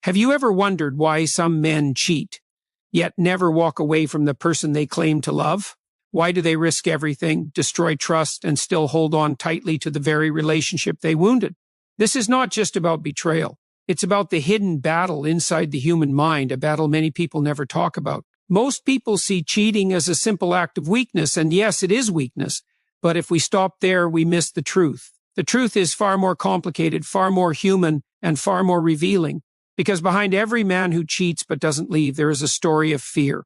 Have you ever wondered why some men cheat, yet never walk away from the person they claim to love? Why do they risk everything, destroy trust, and still hold on tightly to the very relationship they wounded? This is not just about betrayal. It's about the hidden battle inside the human mind, a battle many people never talk about. Most people see cheating as a simple act of weakness, and yes, it is weakness. But if we stop there, we miss the truth. The truth is far more complicated, far more human, and far more revealing. Because behind every man who cheats but doesn't leave, there is a story of fear,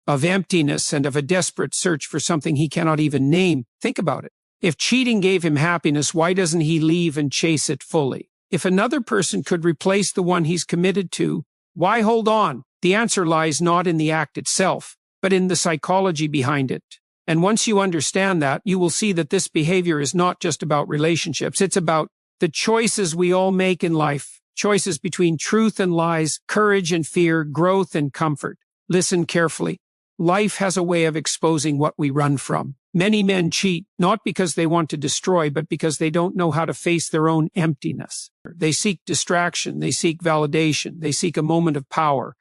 of emptiness, and of a desperate search for something he cannot even name. Think about it. If cheating gave him happiness, why doesn't he leave and chase it fully? If another person could replace the one he's committed to, why hold on? The answer lies not in the act itself, but in the psychology behind it. And once you understand that, you will see that this behavior is not just about relationships. It's about the choices we all make in life. Choices between truth and lies, courage and fear, growth and comfort. Listen carefully. Life has a way of exposing what we run from. Many men cheat, not because they want to destroy, but because they don't know how to face their own emptiness. They seek distraction, they seek validation, they seek a moment of power.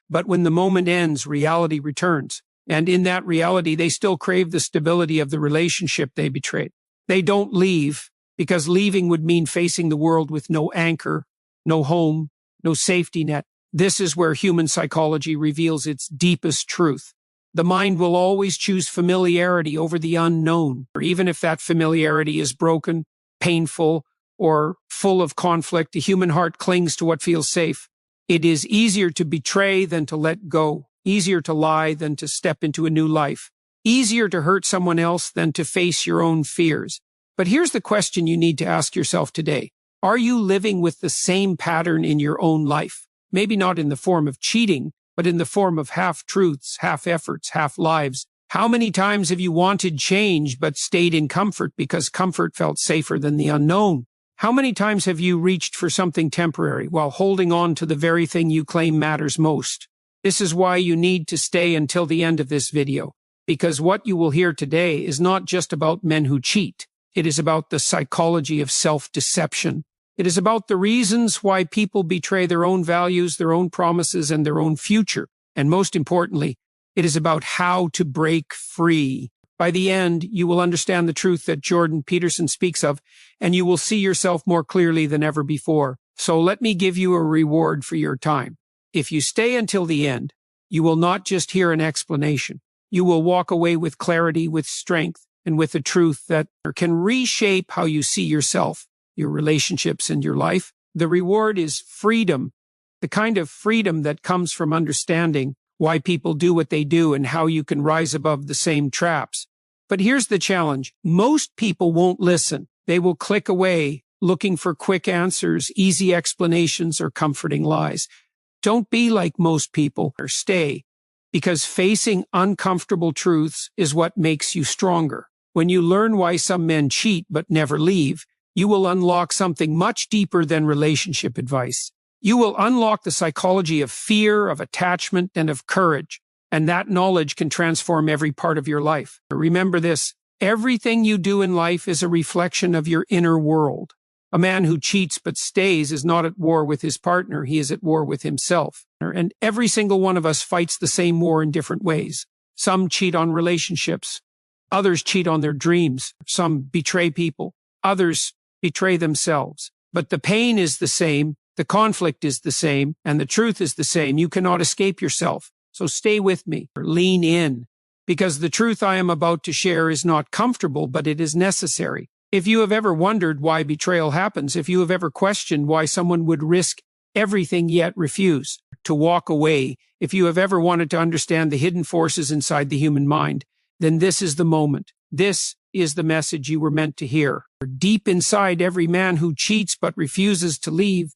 But when the moment ends, reality returns. And in that reality, they still crave the stability of the relationship they betrayed. They don't leave, because leaving would mean facing the world with no anchor, no home, no safety net. This is where human psychology reveals its deepest truth. The mind will always choose familiarity over the unknown, or even if that familiarity is broken, painful, or full of conflict, the human heart clings to what feels safe. It is easier to betray than to let go, easier to lie than to step into a new life, easier to hurt someone else than to face your own fears. But here's the question you need to ask yourself today. Are you living with the same pattern in your own life? Maybe not in the form of cheating, but in the form of half-truths, half-efforts, half-lives. How many times have you wanted change but stayed in comfort because comfort felt safer than the unknown? How many times have you reached for something temporary while holding on to the very thing you claim matters most? This is why you need to stay until the end of this video, because what you will hear today is not just about men who cheat. It is about the psychology of self-deception. It is about the reasons why people betray their own values, their own promises, and their own future. And most importantly, it is about how to break free. By the end, you will understand the truth that Jordan Peterson speaks of, and you will see yourself more clearly than ever before. So let me give you a reward for your time. If you stay until the end, you will not just hear an explanation. You will walk away with clarity, with strength, and with a truth that can reshape how you see yourself, your relationships, and your life. The reward is freedom, the kind of freedom that comes from understanding why people do what they do and how you can rise above the same traps. But here's the challenge. Most people won't listen. They will click away, looking for quick answers, easy explanations, or comforting lies. Don't be like most people, or stay, because facing uncomfortable truths is what makes you stronger. When you learn why some men cheat but never leave, you will unlock something much deeper than relationship advice. You will unlock the psychology of fear, of attachment, and of courage. And that knowledge can transform every part of your life. Remember this, everything you do in life is a reflection of your inner world. A man who cheats but stays is not at war with his partner, he is at war with himself. And every single one of us fights the same war in different ways. Some cheat on relationships. Others cheat on their dreams. Some betray people. Others betray themselves. But the pain is the same, the conflict is the same, and the truth is the same. You cannot escape yourself. So stay with me, or lean in, because the truth I am about to share is not comfortable, but it is necessary. If you have ever wondered why betrayal happens, if you have ever questioned why someone would risk everything yet refuse to walk away, if you have ever wanted to understand the hidden forces inside the human mind, then this is the moment. This is the message you were meant to hear. Deep inside every man who cheats but refuses to leave,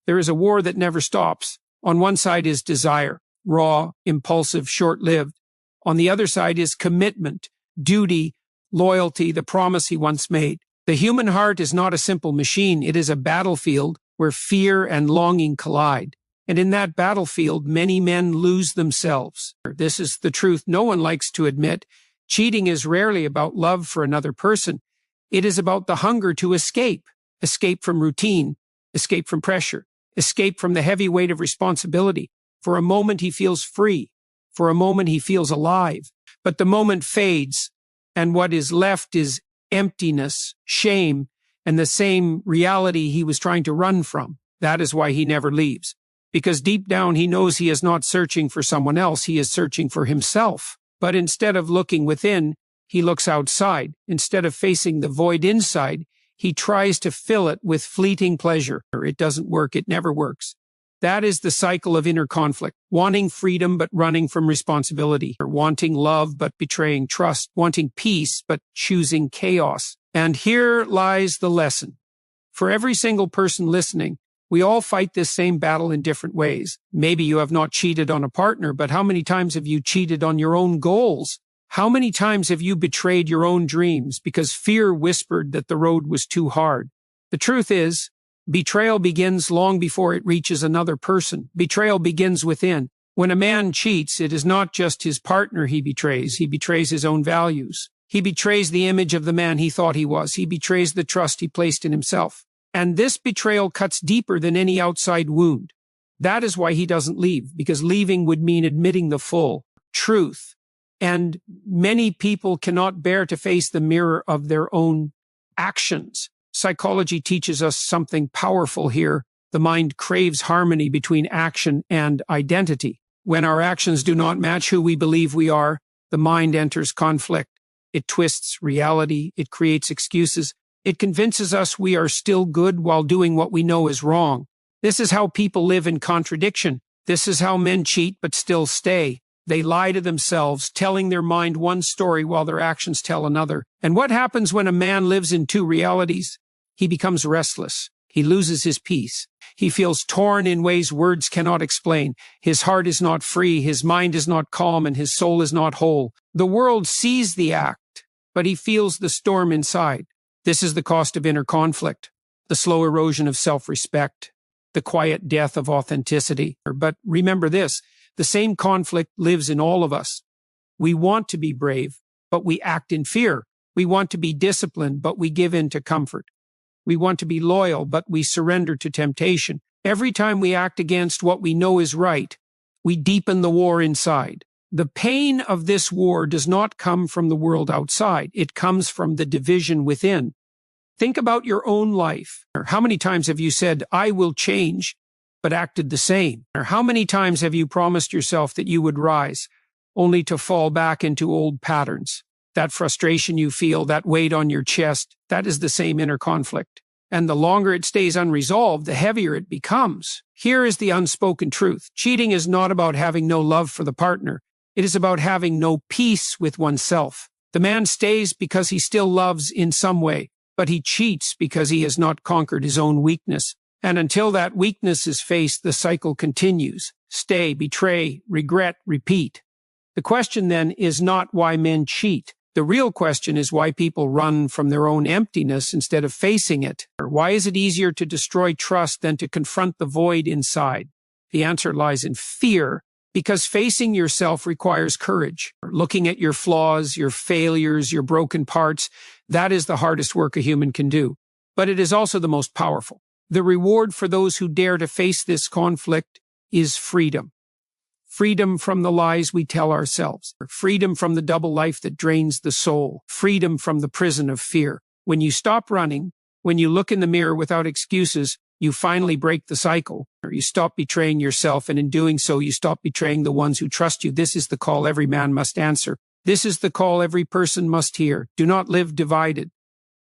there is a war that never stops. On one side is desire, raw, impulsive, short-lived. On the other side is commitment, duty, loyalty, the promise he once made. The human heart is not a simple machine. It is a battlefield where fear and longing collide. And in that battlefield, many men lose themselves. This is the truth no one likes to admit. Cheating is rarely about love for another person. It is about the hunger to escape from routine, escape from pressure, escape from the heavy weight of responsibility. For a moment he feels free. For a moment he feels alive. But the moment fades, and what is left is emptiness, shame, and the same reality he was trying to run from. That is why he never leaves. Because deep down he knows he is not searching for someone else, he is searching for himself. But instead of looking within, he looks outside. Instead of facing the void inside, he tries to fill it with fleeting pleasure. It doesn't work, it never works. That is the cycle of inner conflict. Wanting freedom but running from responsibility. Or wanting love but betraying trust. Wanting peace but choosing chaos. And here lies the lesson. For every single person listening, we all fight this same battle in different ways. Maybe you have not cheated on a partner, but how many times have you cheated on your own goals? How many times have you betrayed your own dreams because fear whispered that the road was too hard? The truth is, betrayal begins long before it reaches another person. Betrayal begins within. When a man cheats, it is not just his partner he betrays his own values. He betrays the image of the man he thought he was. He betrays the trust he placed in himself. And this betrayal cuts deeper than any outside wound. That is why he doesn't leave, because leaving would mean admitting the full truth. And many people cannot bear to face the mirror of their own actions. Psychology teaches us something powerful here. The mind craves harmony between action and identity. When our actions do not match who we believe we are, the mind enters conflict. It twists reality. It creates excuses. It convinces us we are still good while doing what we know is wrong. This is how people live in contradiction. This is how men cheat but still stay. They lie to themselves, telling their mind one story while their actions tell another. And what happens when a man lives in two realities? He becomes restless. He loses his peace. He feels torn in ways words cannot explain. His heart is not free, his mind is not calm, and his soul is not whole. The world sees the act, but he feels the storm inside. This is the cost of inner conflict, the slow erosion of self-respect, the quiet death of authenticity. But remember this, the same conflict lives in all of us. We want to be brave, but we act in fear. We want to be disciplined, but we give in to comfort. We want to be loyal, but we surrender to temptation. Every time we act against what we know is right, we deepen the war inside. The pain of this war does not come from the world outside. It comes from the division within. Think about your own life. How many times have you said, I will change, but acted the same? Or how many times have you promised yourself that you would rise, only to fall back into old patterns? That frustration you feel, that weight on your chest, that is the same inner conflict. And the longer it stays unresolved, the heavier it becomes. Here is the unspoken truth. Cheating is not about having no love for the partner. It is about having no peace with oneself. The man stays because he still loves in some way, but he cheats because he has not conquered his own weakness. And until that weakness is faced, the cycle continues. Stay, betray, regret, repeat. The question then is not why men cheat. The real question is why people run from their own emptiness instead of facing it. Or why is it easier to destroy trust than to confront the void inside? The answer lies in fear, because facing yourself requires courage. Looking at your flaws, your failures, your broken parts, that is the hardest work a human can do. But it is also the most powerful. The reward for those who dare to face this conflict is freedom. Freedom from the lies we tell ourselves. Freedom from the double life that drains the soul. Freedom from the prison of fear. When you stop running, when you look in the mirror without excuses, you finally break the cycle. Or you stop betraying yourself, and in doing so, you stop betraying the ones who trust you. This is the call every man must answer. This is the call every person must hear. Do not live divided.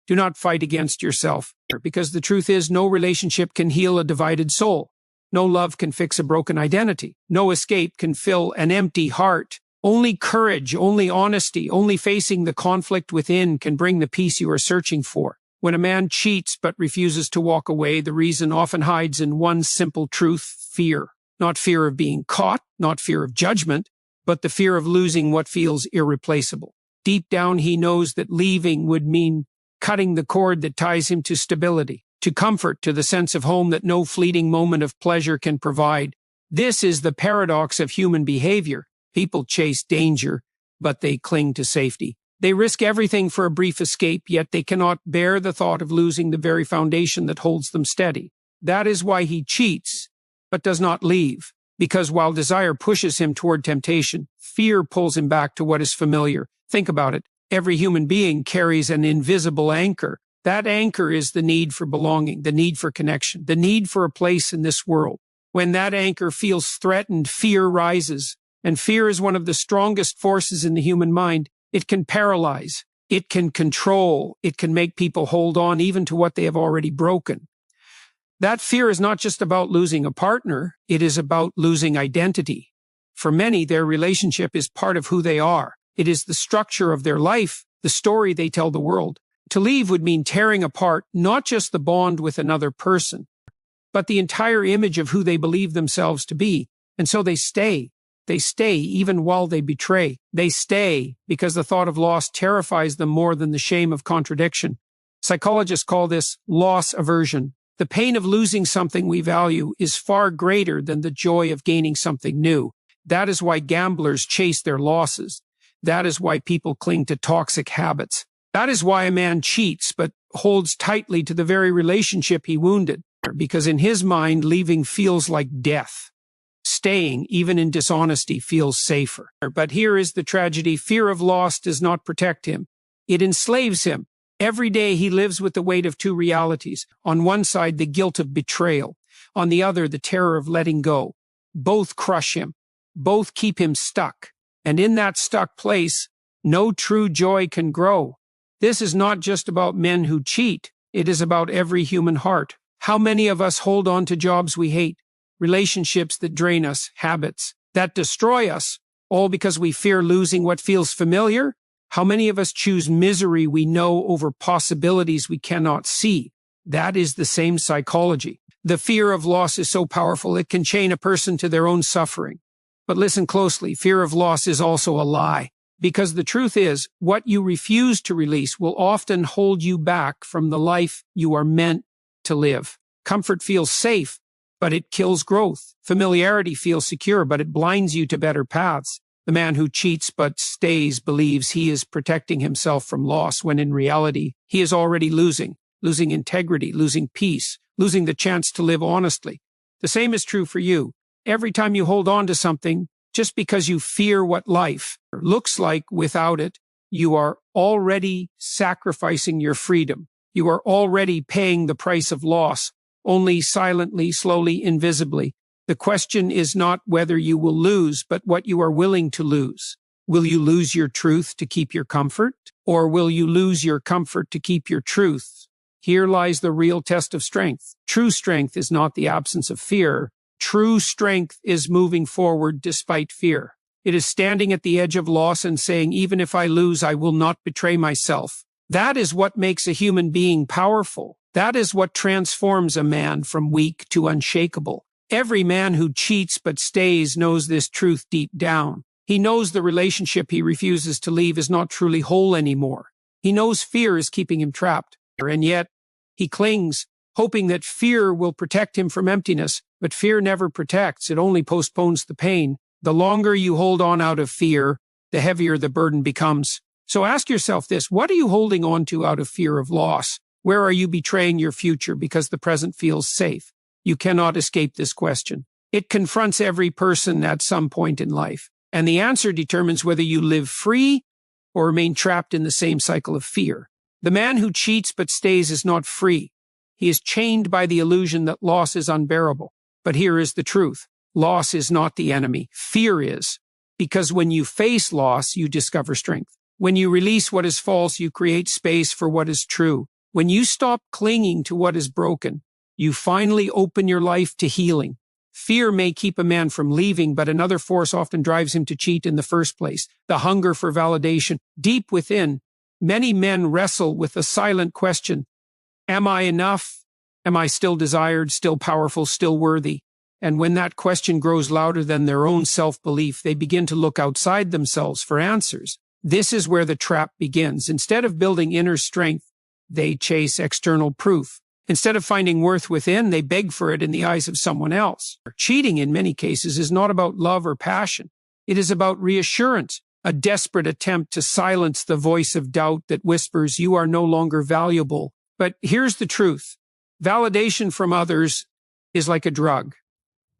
Do not fight against yourself. Because the truth is, no relationship can heal a divided soul. No love can fix a broken identity. No escape can fill an empty heart. Only courage, only honesty, only facing the conflict within can bring the peace you are searching for. When a man cheats but refuses to walk away, the reason often hides in one simple truth: fear. Not fear of being caught, not fear of judgment, but the fear of losing what feels irreplaceable. Deep down, he knows that leaving would mean cutting the cord that ties him to stability, to comfort, to the sense of home that no fleeting moment of pleasure can provide. This is the paradox of human behavior. People chase danger, but they cling to safety. They risk everything for a brief escape, yet they cannot bear the thought of losing the very foundation that holds them steady. That is why he cheats, but does not leave. Because while desire pushes him toward temptation, fear pulls him back to what is familiar. Think about it. Every human being carries an invisible anchor. That anchor is the need for belonging, the need for connection, the need for a place in this world. When that anchor feels threatened, fear rises. And fear is one of the strongest forces in the human mind. It can paralyze. It can control. It can make people hold on even to what they have already broken. That fear is not just about losing a partner. It is about losing identity. For many, their relationship is part of who they are. It is the structure of their life, the story they tell the world. To leave would mean tearing apart not just the bond with another person, but the entire image of who they believe themselves to be. And so they stay. They stay even while they betray. They stay because the thought of loss terrifies them more than the shame of contradiction. Psychologists call this loss aversion. The pain of losing something we value is far greater than the joy of gaining something new. That is why gamblers chase their losses. That is why people cling to toxic habits. That is why a man cheats but holds tightly to the very relationship he wounded, because in his mind, leaving feels like death. Staying, even in dishonesty, feels safer. But here is the tragedy. Fear of loss does not protect him. It enslaves him. Every day he lives with the weight of two realities. On one side, the guilt of betrayal. On the other, the terror of letting go. Both crush him. Both keep him stuck. And in that stuck place, no true joy can grow. This is not just about men who cheat. It is about every human heart. How many of us hold on to jobs we hate, relationships that drain us, habits that destroy us, all because we fear losing what feels familiar? How many of us choose misery we know over possibilities we cannot see? That is the same psychology. The fear of loss is so powerful it can chain a person to their own suffering. But listen closely, fear of loss is also a lie. Because the truth is, what you refuse to release will often hold you back from the life you are meant to live. Comfort feels safe, but it kills growth. Familiarity feels secure, but it blinds you to better paths. The man who cheats but stays believes he is protecting himself from loss, when in reality, he is already losing integrity, losing peace, losing the chance to live honestly. The same is true for you. Every time you hold on to something, just because you fear what life looks like without it, you are already sacrificing your freedom. You are already paying the price of loss, only silently, slowly, invisibly. The question is not whether you will lose, but what you are willing to lose. Will you lose your truth to keep your comfort? Or will you lose your comfort to keep your truth? Here lies the real test of strength. True strength is not the absence of fear. True strength is moving forward despite fear. It is standing at the edge of loss and saying, even if I lose, I will not betray myself. That is what makes a human being powerful. That is what transforms a man from weak to unshakable. Every man who cheats but stays knows this truth deep down. He knows the relationship he refuses to leave is not truly whole anymore. He knows fear is keeping him trapped, and yet he clings, hoping that fear will protect him from emptiness. But fear never protects. It only postpones the pain. The longer you hold on out of fear, the heavier the burden becomes. So ask yourself this: what are you holding on to out of fear of loss? Where are you betraying your future because the present feels safe? You cannot escape this question. It confronts every person at some point in life, and the answer determines whether you live free or remain trapped in the same cycle of fear. The man who cheats but stays is not free. He is chained by the illusion that loss is unbearable. But here is the truth. Loss is not the enemy. Fear is. Because when you face loss, you discover strength. When you release what is false, you create space for what is true. When you stop clinging to what is broken, you finally open your life to healing. Fear may keep a man from leaving, but another force often drives him to cheat in the first place: the hunger for validation. Deep within, many men wrestle with the silent question: am I enough? Am I still desired, still powerful, still worthy? And when that question grows louder than their own self-belief, they begin to look outside themselves for answers. This is where the trap begins. Instead of building inner strength, they chase external proof. Instead of finding worth within, they beg for it in the eyes of someone else. Cheating, in many cases, is not about love or passion. It is about reassurance, a desperate attempt to silence the voice of doubt that whispers, you are no longer valuable. But here's the truth. Validation from others is like a drug.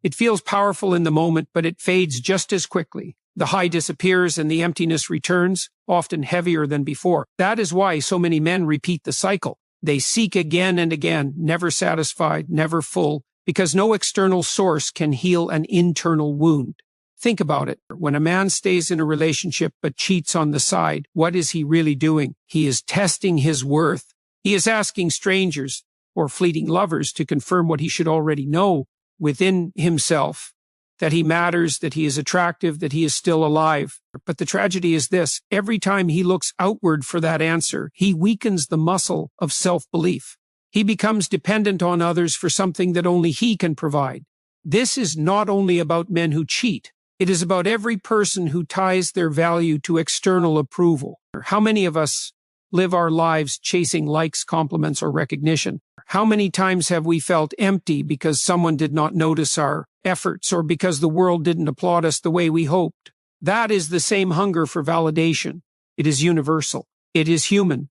It feels powerful in the moment, but it fades just as quickly. The high disappears and the emptiness returns, often heavier than before. That is why so many men repeat the cycle. They seek again and again, never satisfied, never full, because no external source can heal an internal wound. Think about it. When a man stays in a relationship but cheats on the side, what is he really doing? He is testing his worth. He is asking strangers or fleeting lovers to confirm what he should already know within himself, that he matters, that he is attractive, that he is still alive. But the tragedy is this: every time he looks outward for that answer, he weakens the muscle of self-belief. He becomes dependent on others for something that only he can provide. This is not only about men who cheat. It is about every person who ties their value to external approval. How many of us live our lives chasing likes, compliments, or recognition? How many times have we felt empty because someone did not notice our efforts or because the world didn't applaud us the way we hoped? That is the same hunger for validation. It is universal. It is human.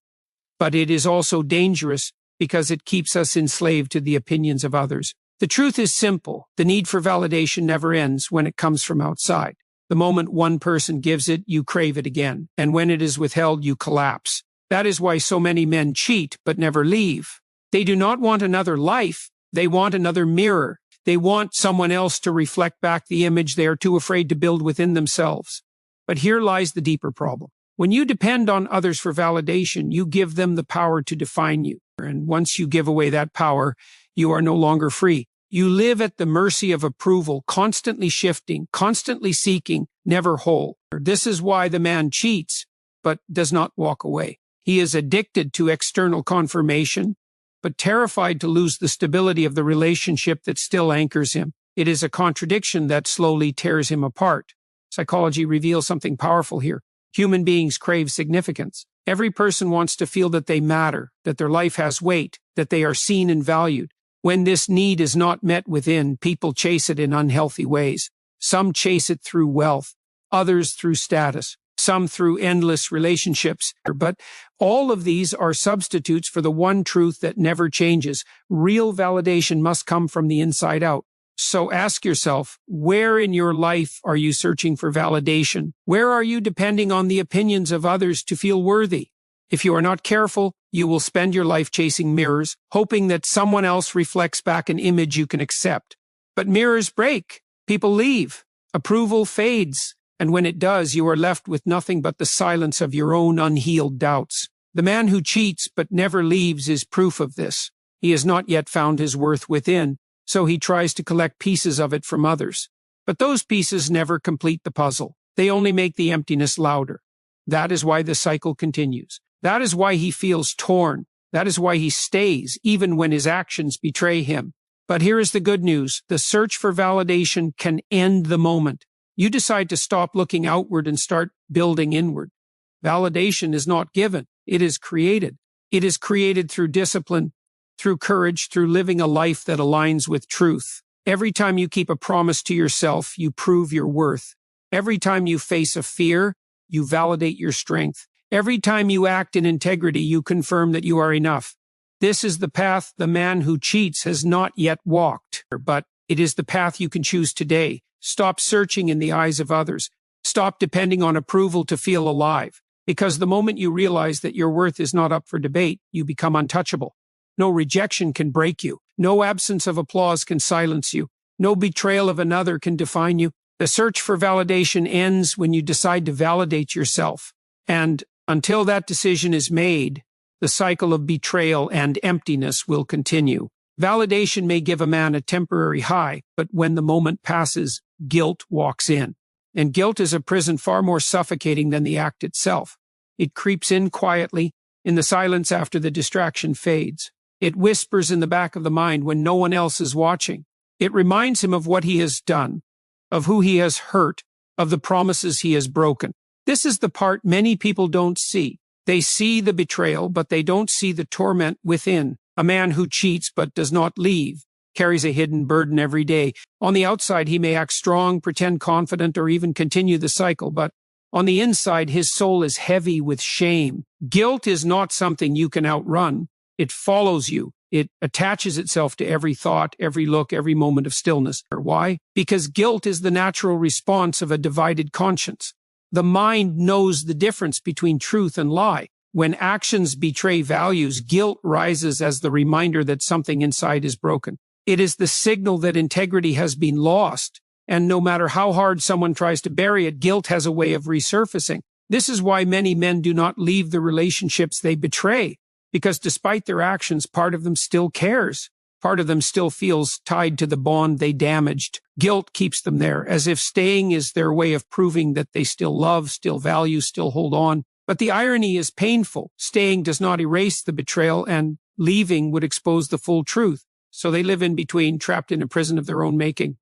But it is also dangerous because it keeps us enslaved to the opinions of others. The truth is simple. The need for validation never ends when it comes from outside. The moment one person gives it, you crave it again. And when it is withheld, you collapse. That is why so many men cheat but never leave. They do not want another life. They want another mirror. They want someone else to reflect back the image they are too afraid to build within themselves. But here lies the deeper problem. When you depend on others for validation, you give them the power to define you. And once you give away that power, you are no longer free. You live at the mercy of approval, constantly shifting, constantly seeking, never whole. This is why the man cheats, but does not walk away. He is addicted to external confirmation, but terrified to lose the stability of the relationship that still anchors him. It is a contradiction that slowly tears him apart. Psychology reveals something powerful here. Human beings crave significance. Every person wants to feel that they matter, that their life has weight, that they are seen and valued. When this need is not met within, people chase it in unhealthy ways. Some chase it through wealth, others through status, some through endless relationships. But all of these are substitutes for the one truth that never changes. Real validation must come from the inside out. So ask yourself, where in your life are you searching for validation? Where are you depending on the opinions of others to feel worthy? If you are not careful, you will spend your life chasing mirrors, hoping that someone else reflects back an image you can accept. But mirrors break. People leave. Approval fades. And when it does, you are left with nothing but the silence of your own unhealed doubts. The man who cheats but never leaves is proof of this. He has not yet found his worth within, so he tries to collect pieces of it from others. But those pieces never complete the puzzle. They only make the emptiness louder. That is why the cycle continues. That is why he feels torn. That is why he stays, even when his actions betray him. But here is the good news. The search for validation can end the moment you decide to stop looking outward and start building inward. Validation is not given. It is created. It is created through discipline, through courage, through living a life that aligns with truth. Every time you keep a promise to yourself, you prove your worth. Every time you face a fear, you validate your strength. Every time you act in integrity, you confirm that you are enough. This is the path the man who cheats has not yet walked, but it is the path you can choose today. Stop searching in the eyes of others. Stop depending on approval to feel alive. Because the moment you realize that your worth is not up for debate, you become untouchable. No rejection can break you. No absence of applause can silence you. No betrayal of another can define you. The search for validation ends when you decide to validate yourself. And until that decision is made, the cycle of betrayal and emptiness will continue. Validation may give a man a temporary high, but when the moment passes, guilt walks in. And guilt is a prison far more suffocating than the act itself. It creeps in quietly, in the silence after the distraction fades. It whispers in the back of the mind when no one else is watching. It reminds him of what he has done, of who he has hurt, of the promises he has broken. This is the part many people don't see. They see the betrayal, but they don't see the torment within. A man who cheats but does not leave carries a hidden burden every day. On the outside, he may act strong, pretend confident, or even continue the cycle, but on the inside, his soul is heavy with shame. Guilt is not something you can outrun. It follows you. It attaches itself to every thought, every look, every moment of stillness. Why? Because guilt is the natural response of a divided conscience. The mind knows the difference between truth and lie. When actions betray values, guilt rises as the reminder that something inside is broken. It is the signal that integrity has been lost, and no matter how hard someone tries to bury it, guilt has a way of resurfacing. This is why many men do not leave the relationships they betray, because despite their actions, part of them still cares. Part of them still feels tied to the bond they damaged. Guilt keeps them there, as if staying is their way of proving that they still love, still value, still hold on. But the irony is painful. Staying does not erase the betrayal, and leaving would expose the full truth. So they live in between, trapped in a prison of their own making.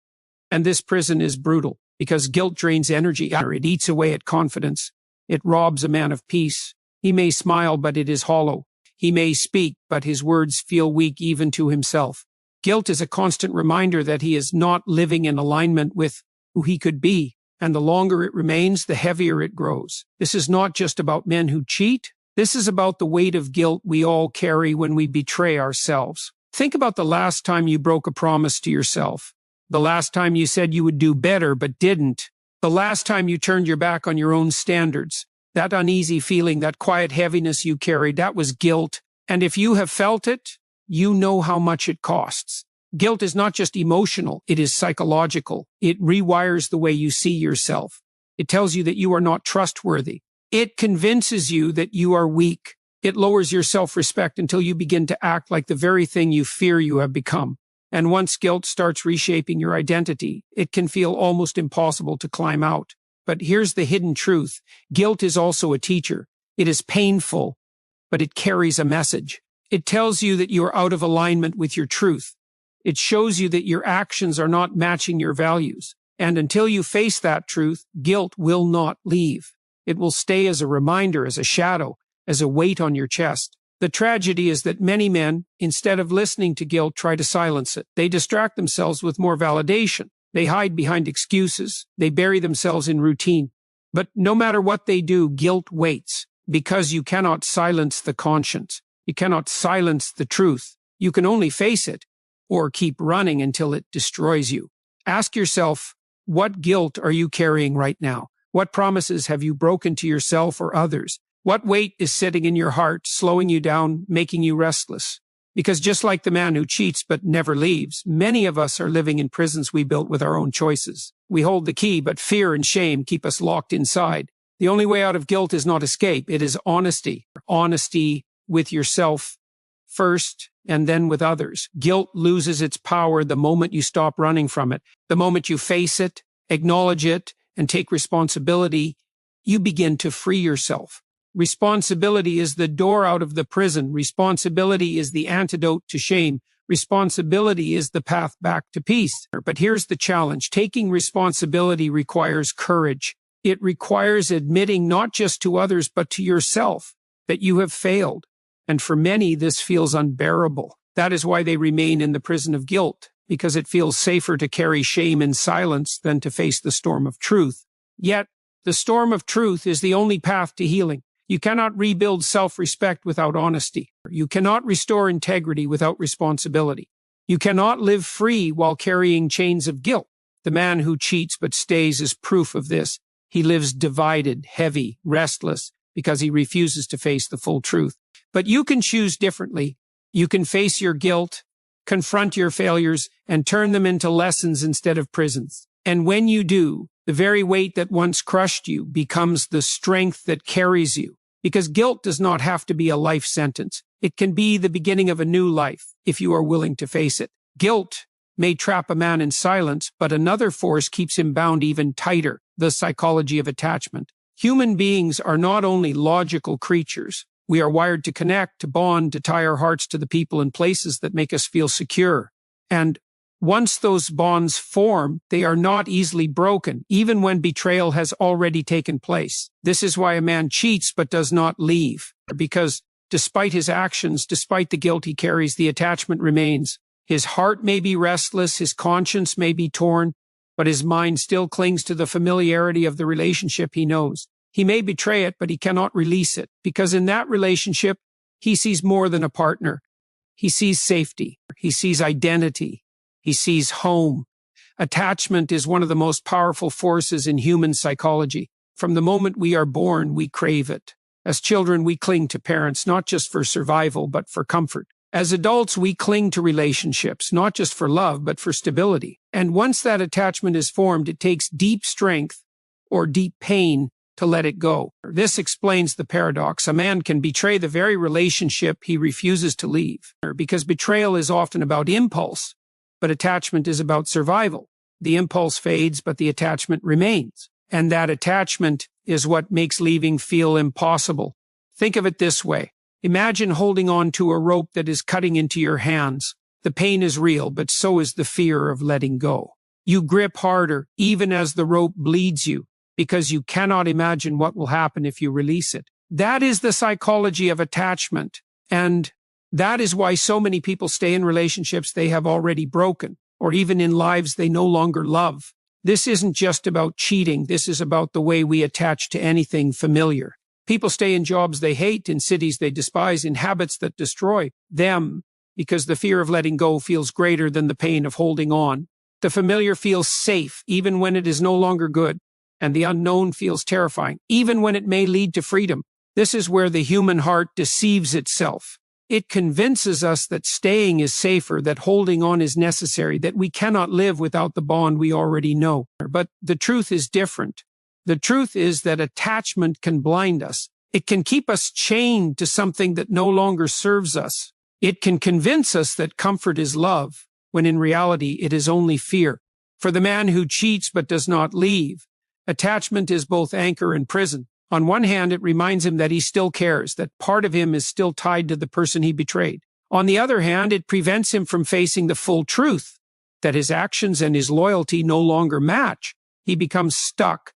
And this prison is brutal, because guilt drains energy. It eats away at confidence. It robs a man of peace. He may smile, but it is hollow. He may speak, but his words feel weak even to himself. Guilt is a constant reminder that he is not living in alignment with who he could be, and the longer it remains, the heavier it grows. This is not just about men who cheat. This is about the weight of guilt we all carry when we betray ourselves. Think about the last time you broke a promise to yourself. The last time you said you would do better but didn't. The last time you turned your back on your own standards. That uneasy feeling, that quiet heaviness you carried, that was guilt. And if you have felt it, you know how much it costs. Guilt is not just emotional, it is psychological. It rewires the way you see yourself. It tells you that you are not trustworthy. It convinces you that you are weak. It lowers your self-respect until you begin to act like the very thing you fear you have become. And once guilt starts reshaping your identity, it can feel almost impossible to climb out. But here's the hidden truth. Guilt is also a teacher. It is painful, but it carries a message. It tells you that you are out of alignment with your truth. It shows you that your actions are not matching your values. And until you face that truth, guilt will not leave. It will stay as a reminder, as a shadow, as a weight on your chest. The tragedy is that many men, instead of listening to guilt, try to silence it. They distract themselves with more validation. They hide behind excuses. They bury themselves in routine. But no matter what they do, guilt waits, because you cannot silence the conscience. You cannot silence the truth. You can only face it or keep running until it destroys you. Ask yourself, what guilt are you carrying right now? What promises have you broken to yourself or others? What weight is sitting in your heart, slowing you down, making you restless? Because just like the man who cheats but never leaves, many of us are living in prisons we built with our own choices. We hold the key, but fear and shame keep us locked inside. The only way out of guilt is not escape, it is honesty. Honesty with yourself first and then with others. Guilt loses its power the moment you stop running from it. The moment you face it, acknowledge it, and take responsibility, you begin to free yourself. Responsibility is the door out of the prison. Responsibility is the antidote to shame. Responsibility is the path back to peace. But here's the challenge. Taking responsibility requires courage. It requires admitting not just to others, but to yourself that you have failed. And for many, this feels unbearable. That is why they remain in the prison of guilt, because it feels safer to carry shame in silence than to face the storm of truth. Yet, the storm of truth is the only path to healing. You cannot rebuild self-respect without honesty. You cannot restore integrity without responsibility. You cannot live free while carrying chains of guilt. The man who cheats but stays is proof of this. He lives divided, heavy, restless, because he refuses to face the full truth. But you can choose differently. You can face your guilt, confront your failures, and turn them into lessons instead of prisons. And when you do, the very weight that once crushed you becomes the strength that carries you. Because guilt does not have to be a life sentence. It can be the beginning of a new life if you are willing to face it. Guilt may trap a man in silence, but another force keeps him bound even tighter, the psychology of attachment. Human beings are not only logical creatures. We are wired to connect, to bond, to tie our hearts to the people and places that make us feel secure. And once those bonds form, they are not easily broken, even when betrayal has already taken place. This is why a man cheats but does not leave, because despite his actions, despite the guilt he carries, the attachment remains. His heart may be restless, his conscience may be torn, but his mind still clings to the familiarity of the relationship he knows. He may betray it, but he cannot release it, because in that relationship, he sees more than a partner. He sees safety. He sees identity. He sees home. Attachment is one of the most powerful forces in human psychology. From the moment we are born, we crave it. As children, we cling to parents, not just for survival, but for comfort. As adults, we cling to relationships, not just for love, but for stability. And once that attachment is formed, it takes deep strength or deep pain to let it go. This explains the paradox. A man can betray the very relationship he refuses to leave, because betrayal is often about impulse, but attachment is about survival. The impulse fades, but the attachment remains. And that attachment is what makes leaving feel impossible. Think of it this way. Imagine holding on to a rope that is cutting into your hands. The pain is real, but so is the fear of letting go. You grip harder, even as the rope bleeds you, because you cannot imagine what will happen if you release it. That is the psychology of attachment. And that is why so many people stay in relationships they have already broken, or even in lives they no longer love. This isn't just about cheating. This is about the way we attach to anything familiar. People stay in jobs they hate, in cities they despise, in habits that destroy them, because the fear of letting go feels greater than the pain of holding on. The familiar feels safe, even when it is no longer good, and the unknown feels terrifying, even when it may lead to freedom. This is where the human heart deceives itself. It convinces us that staying is safer, that holding on is necessary, that we cannot live without the bond we already know. But the truth is different. The truth is that attachment can blind us. It can keep us chained to something that no longer serves us. It can convince us that comfort is love, when in reality it is only fear. For the man who cheats but does not leave, attachment is both anchor and prison. On one hand, it reminds him that he still cares, that part of him is still tied to the person he betrayed. On the other hand, it prevents him from facing the full truth, that his actions and his loyalty no longer match. He becomes stuck,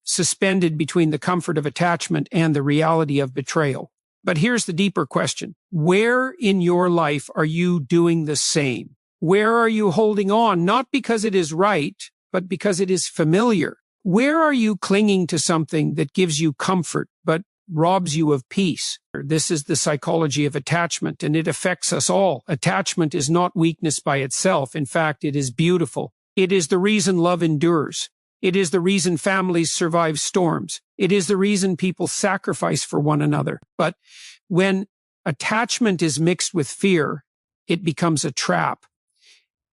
suspended between the comfort of attachment and the reality of betrayal. But here's the deeper question. Where in your life are you doing the same? Where are you holding on, not because it is right, but because it is familiar? Where are you clinging to something that gives you comfort, but robs you of peace? This is the psychology of attachment, and it affects us all. Attachment is not weakness by itself. In fact, it is beautiful. It is the reason love endures. It is the reason families survive storms. It is the reason people sacrifice for one another. But when attachment is mixed with fear, it becomes a trap.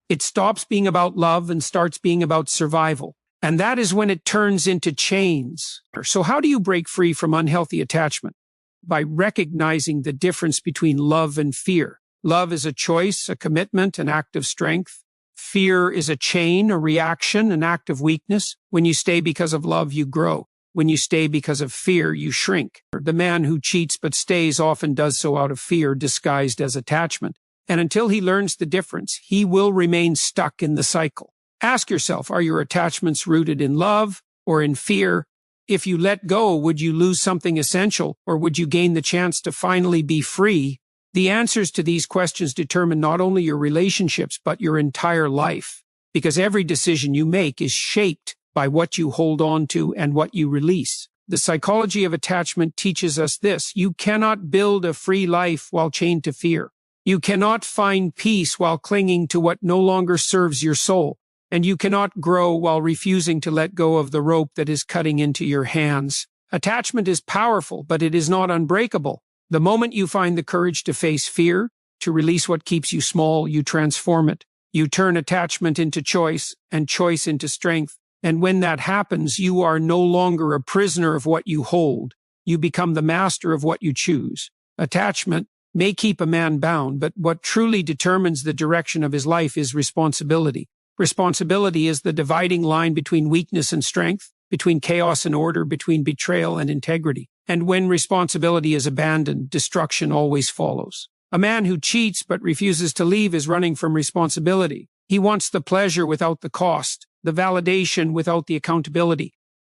It stops being about love and starts being about survival. And that is when it turns into chains. So how do you break free from unhealthy attachment? By recognizing the difference between love and fear. Love is a choice, a commitment, an act of strength. Fear is a chain, a reaction, an act of weakness. When you stay because of love, you grow. When you stay because of fear, you shrink. The man who cheats but stays often does so out of fear, disguised as attachment. And until he learns the difference, he will remain stuck in the cycle. Ask yourself, are your attachments rooted in love or in fear? If you let go, would you lose something essential, or would you gain the chance to finally be free? The answers to these questions determine not only your relationships, but your entire life, because every decision you make is shaped by what you hold on to and what you release. The psychology of attachment teaches us this: you cannot build a free life while chained to fear. You cannot find peace while clinging to what no longer serves your soul. And you cannot grow while refusing to let go of the rope that is cutting into your hands. Attachment is powerful, but it is not unbreakable. The moment you find the courage to face fear, to release what keeps you small, you transform it. You turn attachment into choice, and choice into strength. And when that happens, you are no longer a prisoner of what you hold. You become the master of what you choose. Attachment may keep a man bound, but what truly determines the direction of his life is responsibility. Responsibility is the dividing line between weakness and strength, between chaos and order, between betrayal and integrity. And when responsibility is abandoned, destruction always follows. A man who cheats but refuses to leave is running from responsibility. He wants the pleasure without the cost, the validation without the accountability,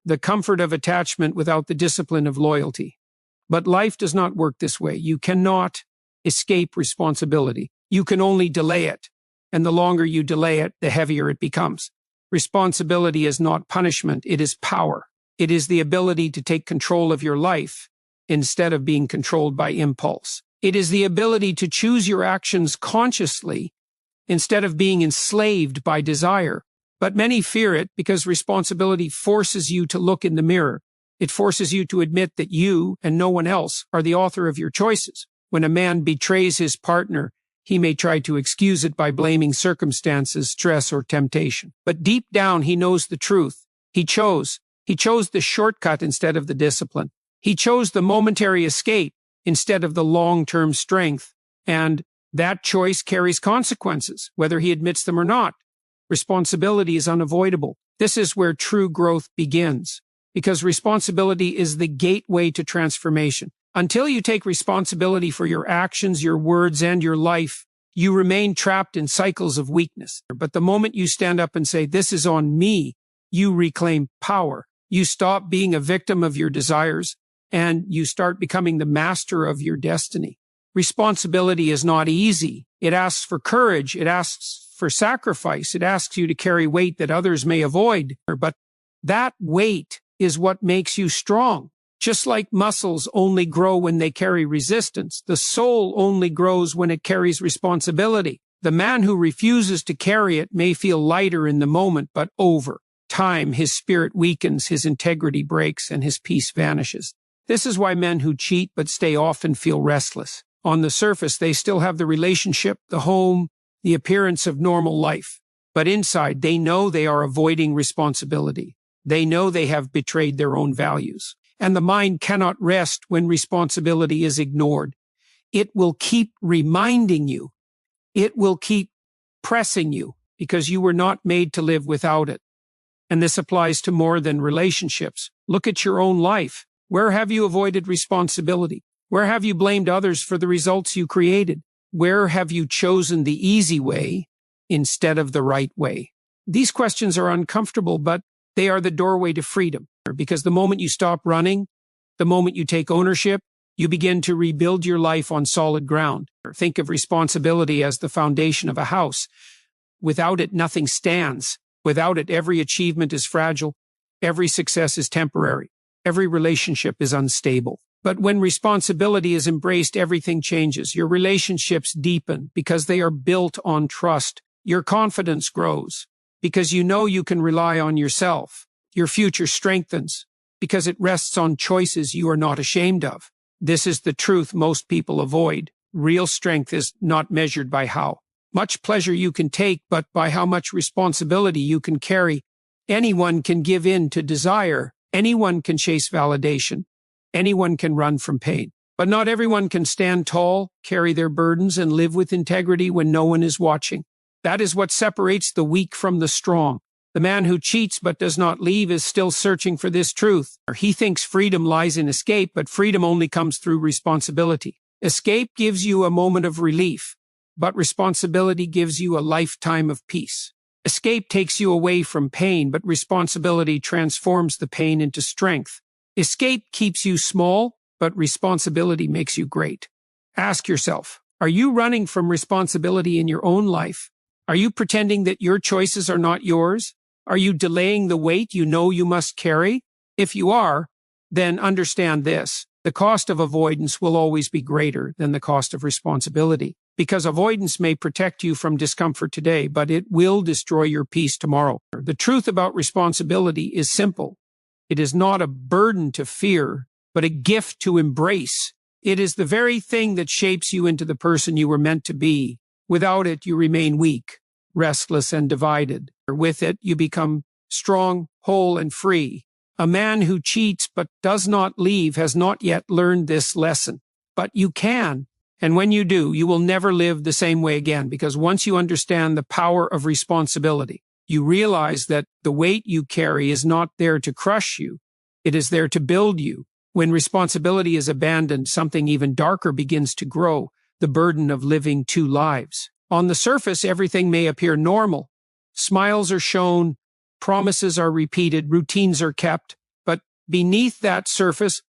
the comfort of attachment without the discipline of loyalty. But life does not work this way. You cannot escape responsibility. You can only delay it. And the longer you delay it, the heavier it becomes. Responsibility is not punishment, it is power. It is the ability to take control of your life instead of being controlled by impulse. It is the ability to choose your actions consciously instead of being enslaved by desire. But many fear it because responsibility forces you to look in the mirror. It forces you to admit that you and no one else are the author of your choices. When a man betrays his partner, he may try to excuse it by blaming circumstances, stress, or temptation. But deep down, he knows the truth. He chose the shortcut instead of the discipline. He chose the momentary escape instead of the long-term strength. And that choice carries consequences, whether he admits them or not. Responsibility is unavoidable. This is where true growth begins, because responsibility is the gateway to transformation. Until you take responsibility for your actions, your words, and your life, you remain trapped in cycles of weakness. But the moment you stand up and say, "This is on me," you reclaim power. You stop being a victim of your desires, and you start becoming the master of your destiny. Responsibility is not easy. It asks for courage. It asks for sacrifice. It asks you to carry weight that others may avoid. But that weight is what makes you strong. Just like muscles only grow when they carry resistance, the soul only grows when it carries responsibility. The man who refuses to carry it may feel lighter in the moment, but over time, his spirit weakens, his integrity breaks, and his peace vanishes. This is why men who cheat but stay often feel restless. On the surface, they still have the relationship, the home, the appearance of normal life. But inside, they know they are avoiding responsibility. They know they have betrayed their own values. And the mind cannot rest when responsibility is ignored. It will keep reminding you. It will keep pressing you because you were not made to live without it. And this applies to more than relationships. Look at your own life. Where have you avoided responsibility? Where have you blamed others for the results you created? Where have you chosen the easy way instead of the right way? These questions are uncomfortable, but they are the doorway to freedom. Because the moment you stop running, the moment you take ownership, you begin to rebuild your life on solid ground. Think of responsibility as the foundation of a house. Without it, nothing stands. Without it, every achievement is fragile. Every success is temporary. Every relationship is unstable. But when responsibility is embraced, everything changes. Your relationships deepen because they are built on trust. Your confidence grows because you know you can rely on yourself. Your future strengthens because it rests on choices you are not ashamed of. This is the truth most people avoid. Real strength is not measured by how much pleasure you can take, but by how much responsibility you can carry. Anyone can give in to desire. Anyone can chase validation. Anyone can run from pain. But not everyone can stand tall, carry their burdens, and live with integrity when no one is watching. That is what separates the weak from the strong. The man who cheats but does not leave is still searching for this truth. He thinks freedom lies in escape, but freedom only comes through responsibility. Escape gives you a moment of relief, but responsibility gives you a lifetime of peace. Escape takes you away from pain, but responsibility transforms the pain into strength. Escape keeps you small, but responsibility makes you great. Ask yourself, are you running from responsibility in your own life? Are you pretending that your choices are not yours? Are you delaying the weight you know you must carry? If you are, then understand this. The cost of avoidance will always be greater than the cost of responsibility, because avoidance may protect you from discomfort today, but it will destroy your peace tomorrow. The truth about responsibility is simple. It is not a burden to fear, but a gift to embrace. It is the very thing that shapes you into the person you were meant to be. Without it, you remain weak, restless, and divided. With it, you become strong, whole, and free. A man who cheats but does not leave has not yet learned this lesson. But you can, and when you do, you will never live the same way again, because once you understand the power of responsibility, you realize that the weight you carry is not there to crush you. It is there to build you. When responsibility is abandoned, something even darker begins to grow, the burden of living two lives. On the surface, everything may appear normal. Smiles are shown, promises are repeated, routines are kept, but beneath that surface,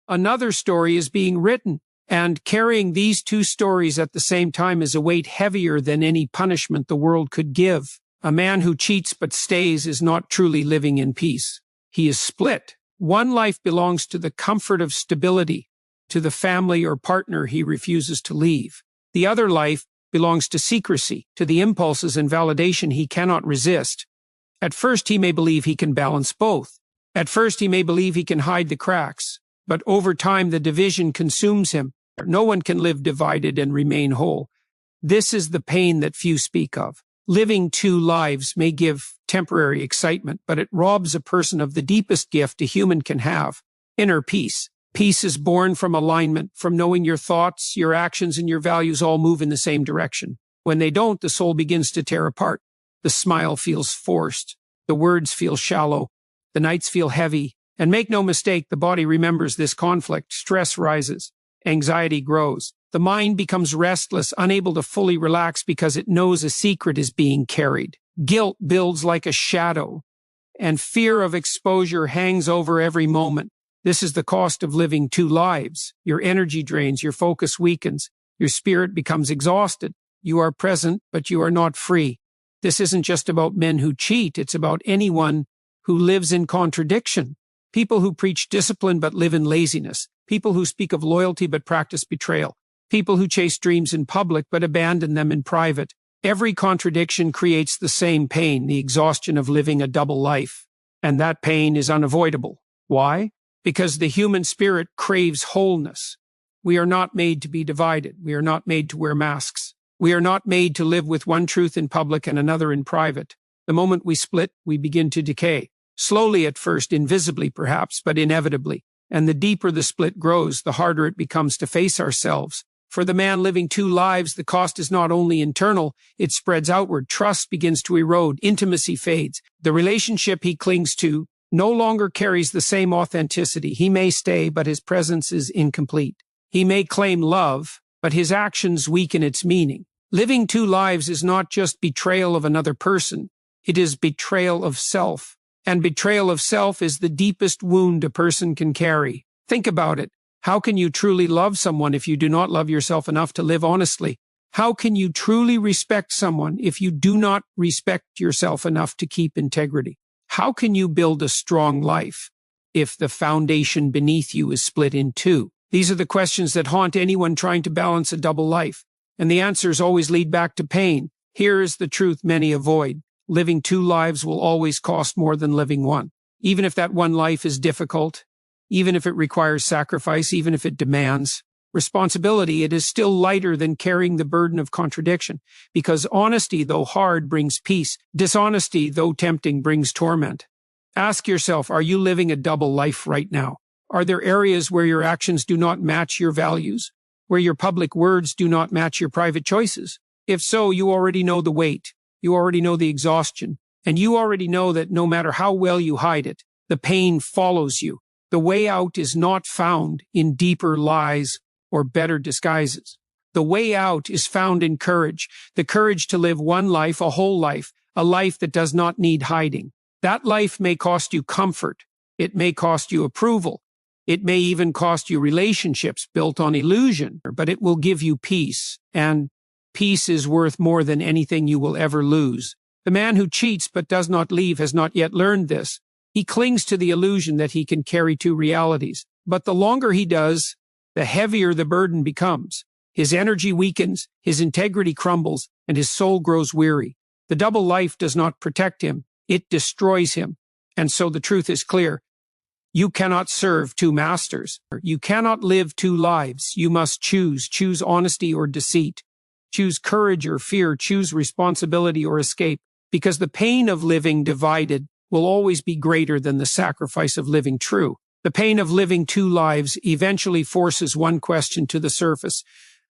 another story is being written. And carrying these two stories at the same time is a weight heavier than any punishment the world could give. A man who cheats but stays is not truly living in peace. He is split. One life belongs to the comfort of stability. to the family or partner he refuses to leave. The other life belongs to secrecy, to the impulses and validation he cannot resist. At first, he may believe he can balance both. At first, he may believe he can hide the cracks. But over time, the division consumes him. No one can live divided and remain whole. This is the pain that few speak of. Living two lives may give temporary excitement, but it robs a person of the deepest gift a human can have, inner peace. Peace is born from alignment, from knowing your thoughts, your actions, and your values all move in the same direction. When they don't, the soul begins to tear apart. The smile feels forced. The words feel shallow. The nights feel heavy. And make no mistake, the body remembers this conflict. Stress rises. Anxiety grows. The mind becomes restless, unable to fully relax because it knows a secret is being carried. Guilt builds like a shadow, and fear of exposure hangs over every moment. This is the cost of living two lives. Your energy drains, your focus weakens, your spirit becomes exhausted. You are present, but you are not free. This isn't just about men who cheat, it's about anyone who lives in contradiction. People who preach discipline but live in laziness. People who speak of loyalty but practice betrayal. People who chase dreams in public but abandon them in private. Every contradiction creates the same pain, the exhaustion of living a double life. And that pain is unavoidable. Why? Because the human spirit craves wholeness. We are not made to be divided. We are not made to wear masks. We are not made to live with one truth in public and another in private. The moment we split, we begin to decay. Slowly at first, invisibly perhaps, but inevitably. And the deeper the split grows, the harder it becomes to face ourselves. For the man living two lives, the cost is not only internal, it spreads outward. Trust begins to erode. Intimacy fades. The relationship he clings to no longer carries the same authenticity. He may stay, but his presence is incomplete. He may claim love, but his actions weaken its meaning. Living two lives is not just betrayal of another person. It is betrayal of self. And betrayal of self is the deepest wound a person can carry. Think about it. How can you truly love someone if you do not love yourself enough to live honestly? How can you truly respect someone if you do not respect yourself enough to keep integrity? How can you build a strong life if the foundation beneath you is split in two? These are the questions that haunt anyone trying to balance a double life. And the answers always lead back to pain. Here is the truth many avoid. Living two lives will always cost more than living one. Even if that one life is difficult, even if it requires sacrifice, even if it demands responsibility, it is still lighter than carrying the burden of contradiction. Because honesty, though hard, brings peace. Dishonesty, though tempting, brings torment. Ask yourself, are you living a double life right now? Are there areas where your actions do not match your values? Where your public words do not match your private choices? If so, you already know the weight. You already know the exhaustion. And you already know that no matter how well you hide it, the pain follows you. The way out is not found in deeper lies or better disguises. The way out is found in courage, the courage to live one life, a whole life, a life that does not need hiding. That life may cost you comfort. It may cost you approval. It may even cost you relationships built on illusion, but it will give you peace. And peace is worth more than anything you will ever lose. The man who cheats but does not leave has not yet learned this. He clings to the illusion that he can carry two realities. But the longer he does, the heavier the burden becomes. His energy weakens, his integrity crumbles, and his soul grows weary. The double life does not protect him. It destroys him. And so the truth is clear. You cannot serve two masters. You cannot live two lives. You must choose. Choose honesty or deceit. Choose courage or fear. Choose responsibility or escape. Because the pain of living divided will always be greater than the sacrifice of living true. The pain of living two lives eventually forces one question to the surface.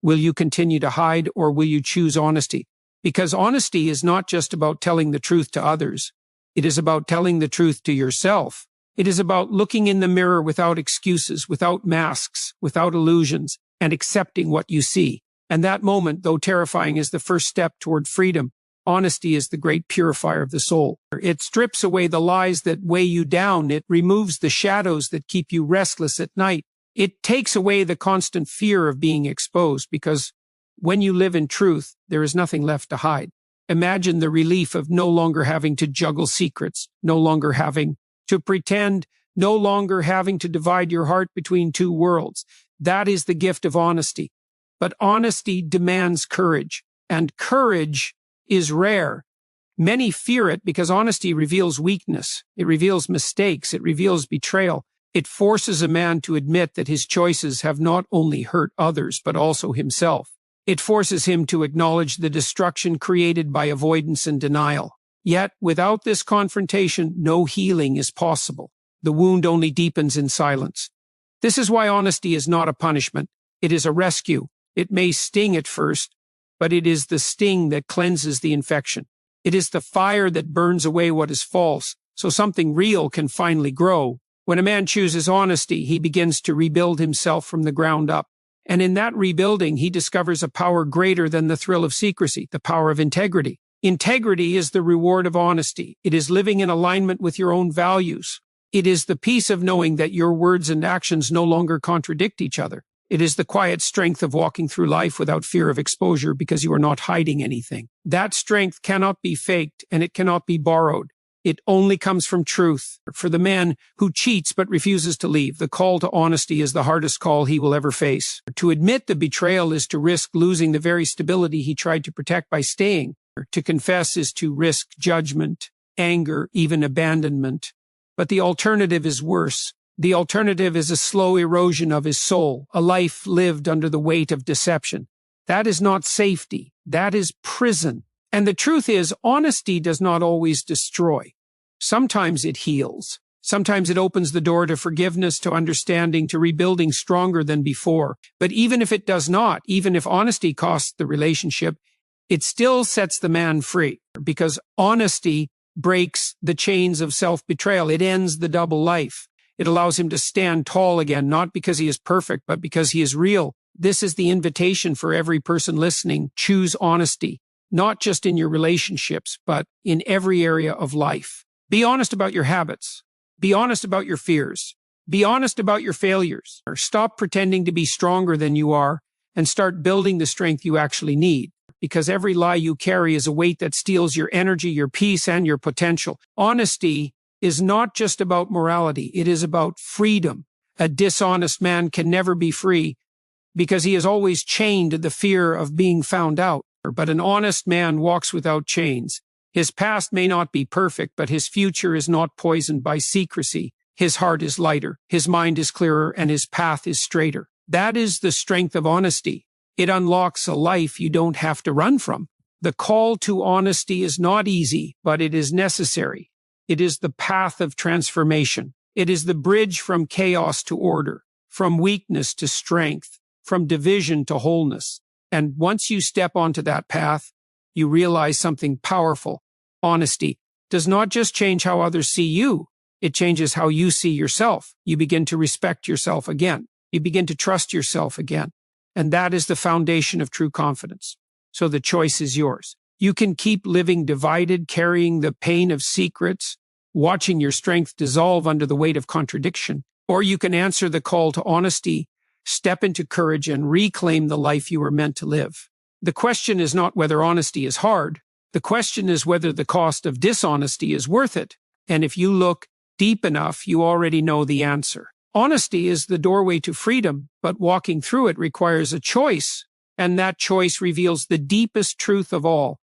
Will you continue to hide, or will you choose honesty? Because honesty is not just about telling the truth to others. It is about telling the truth to yourself. It is about looking in the mirror without excuses, without masks, without illusions, and accepting what you see. And that moment, though terrifying, is the first step toward freedom. Honesty is the great purifier of the soul. It strips away the lies that weigh you down. It removes the shadows that keep you restless at night. It takes away the constant fear of being exposed, because when you live in truth, there is nothing left to hide. Imagine the relief of no longer having to juggle secrets, no longer having to pretend, no longer having to divide your heart between two worlds. That is the gift of honesty. But honesty demands courage, and courage is rare. Many fear it because honesty reveals weakness. It reveals mistakes. It reveals betrayal. It forces a man to admit that his choices have not only hurt others, but also himself. It forces him to acknowledge the destruction created by avoidance and denial. Yet, without this confrontation, no healing is possible. The wound only deepens in silence. This is why honesty is not a punishment. It is a rescue. It may sting at first, but it is the sting that cleanses the infection. It is the fire that burns away what is false, so something real can finally grow. When a man chooses honesty, he begins to rebuild himself from the ground up. And in that rebuilding, he discovers a power greater than the thrill of secrecy, the power of integrity. Integrity is the reward of honesty. It is living in alignment with your own values. It is the peace of knowing that your words and actions no longer contradict each other. It is the quiet strength of walking through life without fear of exposure because you are not hiding anything. That strength cannot be faked and it cannot be borrowed. It only comes from truth. For the man who cheats but refuses to leave, the call to honesty is the hardest call he will ever face. To admit the betrayal is to risk losing the very stability he tried to protect by staying. To confess is to risk judgment, anger, even abandonment. But the alternative is worse. The alternative is a slow erosion of his soul, a life lived under the weight of deception. That is not safety. That is prison. And the truth is, honesty does not always destroy. Sometimes it heals. Sometimes it opens the door to forgiveness, to understanding, to rebuilding stronger than before. But even if it does not, even if honesty costs the relationship, it still sets the man free, because honesty breaks the chains of self-betrayal. It ends the double life. It allows him to stand tall again, not because he is perfect, but because he is real. This is the invitation for every person listening. Choose honesty. Not just in your relationships, but in every area of life. Be honest about your habits. Be honest about your fears. Be honest about your failures. Or stop pretending to be stronger than you are and start building the strength you actually need. Because every lie you carry is a weight that steals your energy, your peace, and your potential. Honesty is not just about morality. It is about freedom. A dishonest man can never be free because he is always chained to the fear of being found out. But an honest man walks without chains. His past may not be perfect, but his future is not poisoned by secrecy. His heart is lighter, his mind is clearer, and his path is straighter. That is the strength of honesty. It unlocks a life you don't have to run from. The call to honesty is not easy, but it is necessary. It is the path of transformation. It is the bridge from chaos to order, from weakness to strength, from division to wholeness. And once you step onto that path, you realize something powerful. Honesty does not just change how others see you. It changes how you see yourself. You begin to respect yourself again. You begin to trust yourself again. And that is the foundation of true confidence. So the choice is yours. You can keep living divided, carrying the pain of secrets, watching your strength dissolve under the weight of contradiction. Or you can answer the call to honesty, step into courage, and reclaim the life you were meant to live. The question is not whether honesty is hard. The question is whether the cost of dishonesty is worth it. And if you look deep enough, you already know the answer. Honesty is the doorway to freedom, but walking through it requires a choice. And that choice reveals the deepest truth of all.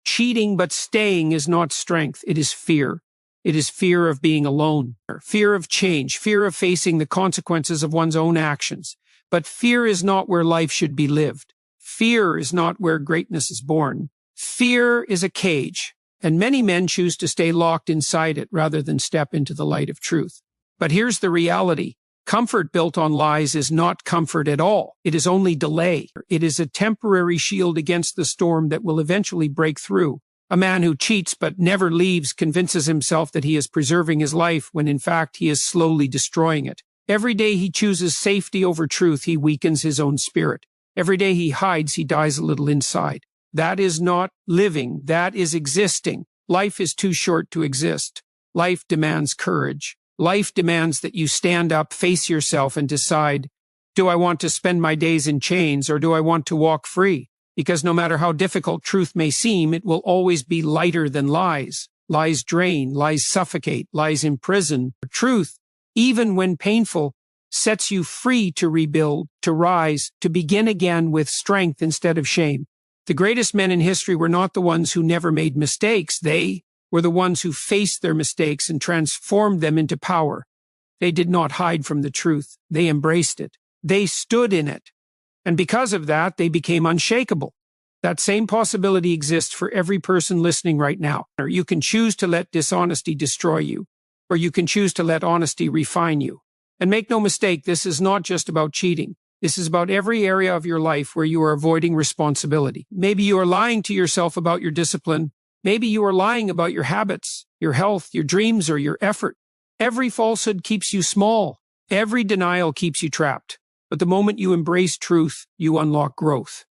Cheating but staying is not strength. It is fear. It is fear of being alone, fear of change, fear of facing the consequences of one's own actions. But fear is not where life should be lived. Fear is not where greatness is born. Fear is a cage, and many men choose to stay locked inside it rather than step into the light of truth. But here's the reality. Comfort built on lies is not comfort at all. It is only delay. It is a temporary shield against the storm that will eventually break through. A man who cheats but never leaves convinces himself that he is preserving his life when in fact he is slowly destroying it. Every day he chooses safety over truth, he weakens his own spirit. Every day he hides, he dies a little inside. That is not living. That is existing. Life is too short to exist. Life demands courage. Life demands that you stand up, face yourself, and decide, do I want to spend my days in chains or do I want to walk free? Because no matter how difficult truth may seem, it will always be lighter than lies. Lies drain, lies suffocate, lies imprison. Truth, even when painful, sets you free to rebuild, to rise, to begin again with strength instead of shame. The greatest men in history were not the ones who never made mistakes. They were the ones who faced their mistakes and transformed them into power. They did not hide from the truth. They embraced it. They stood in it. And because of that, they became unshakable. That same possibility exists for every person listening right now. You can choose to let dishonesty destroy you, or you can choose to let honesty refine you. And make no mistake, this is not just about cheating. This is about every area of your life where you are avoiding responsibility. Maybe you are lying to yourself about your discipline. Maybe you are lying about your habits, your health, your dreams, or your effort. Every falsehood keeps you small. Every denial keeps you trapped. But the moment you embrace truth, you unlock growth.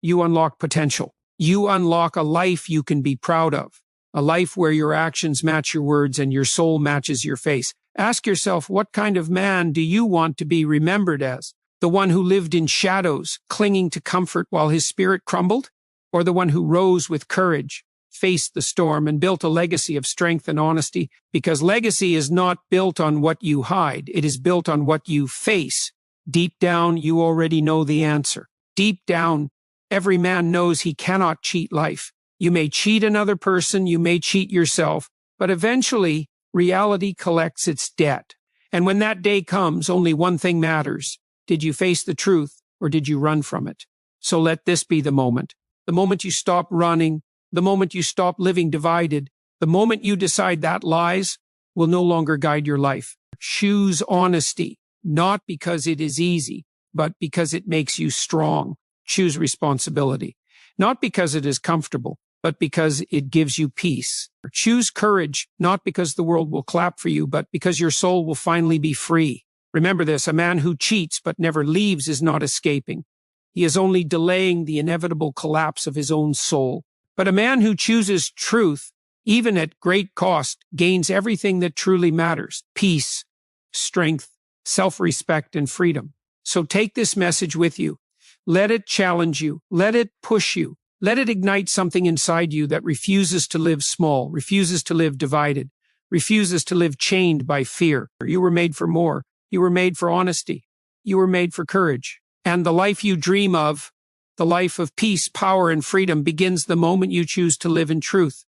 You unlock potential. You unlock a life you can be proud of. A life where your actions match your words and your soul matches your face. Ask yourself, what kind of man do you want to be remembered as? The one who lived in shadows, clinging to comfort while his spirit crumbled? Or the one who rose with courage, faced the storm, and built a legacy of strength and honesty? Because legacy is not built on what you hide. It is built on what you face. Deep down, you already know the answer. Deep down, every man knows he cannot cheat life. You may cheat another person, you may cheat yourself, but eventually, reality collects its debt. And when that day comes, only one thing matters. Did you face the truth, or did you run from it? So let this be the moment. The moment you stop running, the moment you stop living divided, the moment you decide that lies will no longer guide your life. Choose honesty, not because it is easy, but because it makes you strong. Choose responsibility, not because it is comfortable, but because it gives you peace. Choose courage, not because the world will clap for you, but because your soul will finally be free. Remember this, a man who cheats but never leaves is not escaping. He is only delaying the inevitable collapse of his own soul. But a man who chooses truth, even at great cost, gains everything that truly matters: peace, strength, self-respect, and freedom. So take this message with you. Let it challenge you. Let it push you. Let it ignite something inside you that refuses to live small, refuses to live divided, refuses to live chained by fear. You were made for more. You were made for honesty. You were made for courage. And the life you dream of, the life of peace, power, and freedom, begins the moment you choose to live in truth.